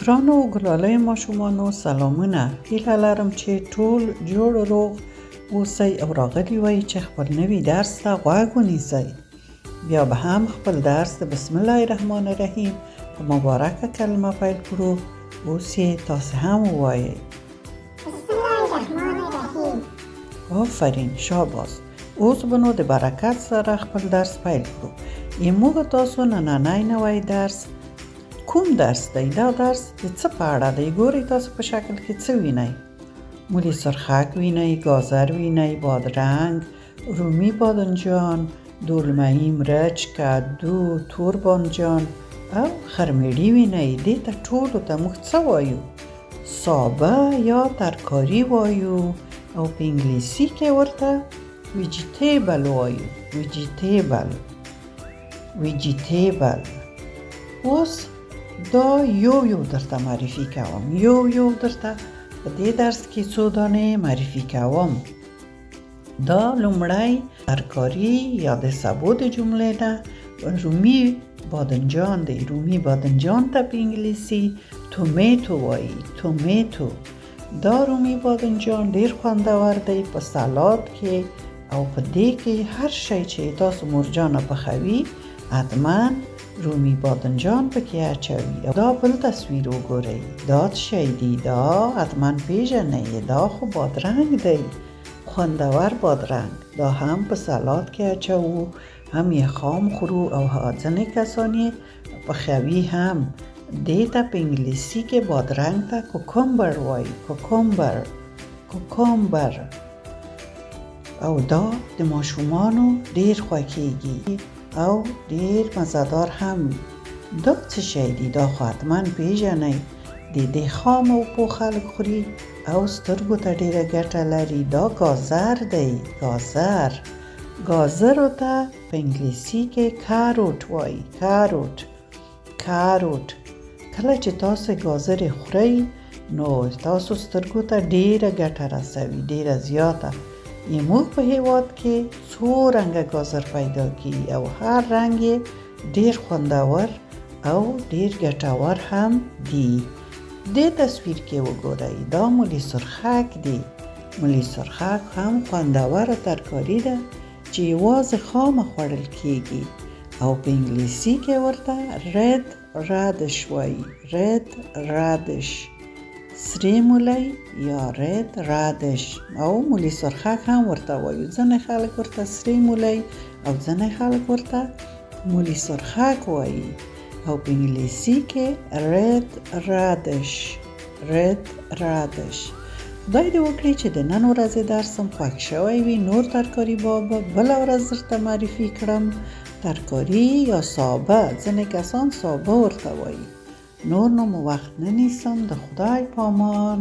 ګرانو ګلالۍ ماشومانو سلامونه. هیله لرم چې ټول جوړ روغ اوسئ او راغلي وئ چې خپل نوي درس ته غوږ ونیسئ. بیا به هم خپل درس د بسم الله الرحمن الرحیم په مبارکه کلمه پیل کړو. اوس یې تاسې هم ووایئ. بسم الله الرحمن الرحیم. آفرین، شاباس. اوس به نو د برکت سره خپل درس پیل کړو. موږ تاسو نننی نوی درس کوم درس دی؟ دا درس د څه په اړه دی؟ ګورئ تاسو په شکل کې څه وینئ؟ مولی سرخک وینئ، گازر وینئ، بادرنگ، رومی بادنجان، دولمه‌ای مرچ، کدو، تور بانجان او خرمېړي وینئ. دې ته ټولو ته موږ څه وایو؟ سابه یا ترکاري وایو او په انګلیسي کې ورته ویجیټیبل وایو. ویجیټیبل. اوس دا یو درته معرفي کوم. یو درته په دې درس کې څو دانې معرفي کوم. دا لومړی ترکاري یا د سبو د جملې نه رومی بادنجان دی. رومی بادنجان ته په انګلیسي تومیتو وایي. تومیتو. دا رومی بادنجان ډیر خوندور دی په سلاد کې او په دې کې هر شی چې تاسو مرجانه پخوي حتما رومی بادنجان پکې اچوي. دا بل تصویر وګورئ. دا څه شی دی؟ دا حتما پیژنئ. دا خو بادرنگ دی. خوندور بادرنگ. دا هم په سلاد کې اچوو، هم یې خام خورو او ځینې کسان یې پخوي هم. دې ته په انګلیسي کې بادرنگ ته کوکمبر وایي. کوکمبر. او دا د ماشومانو ډیر خوښیږي او ډیر مزدار هم. دا څه شی دی؟ دا خو حتما پیژنئ. د دې خام او پوخ خلک خوري او سترګو ته ډیره ګټه لري. دا گازر دی. گازرو ته په انګلیسي کې کاروت وایي. کاروت. کله چې تاسو گازر خورئ نو تاسو سترګو ته ډیره ګټه رسوي، ډیره زیاته. موږ په هیواد کې څو رنګه گازر پیدا کیږي او هر رنګ یې ډیر خوندور او ډیر ګټور هم دی. دې تصویر کې وګورئ. دا مولی سرخک دی. مولی سرخک هم خوندوره ترکاري ده چې یوازې خامه خوړل کیږي او په انګلیسي کې ورته رد رادش وایي. سری مولی یا رد رادش او مولی سرخک هم ورته وایو. ځینې خلک ورته سری مولی او ځینې خلک ورته مولی سرخک وایي او په انګلیسي کې رد رادش. خدای دې وکړي چې د نن ورځې درس هم خوښ شوی وي. نور ترکاري به بله ورځ درته معرفي کړم. ترکاري یا سابه. ځینې کسان سابه ورته وایي. نور نو مو وخت نه نیسم. د خدای پامان.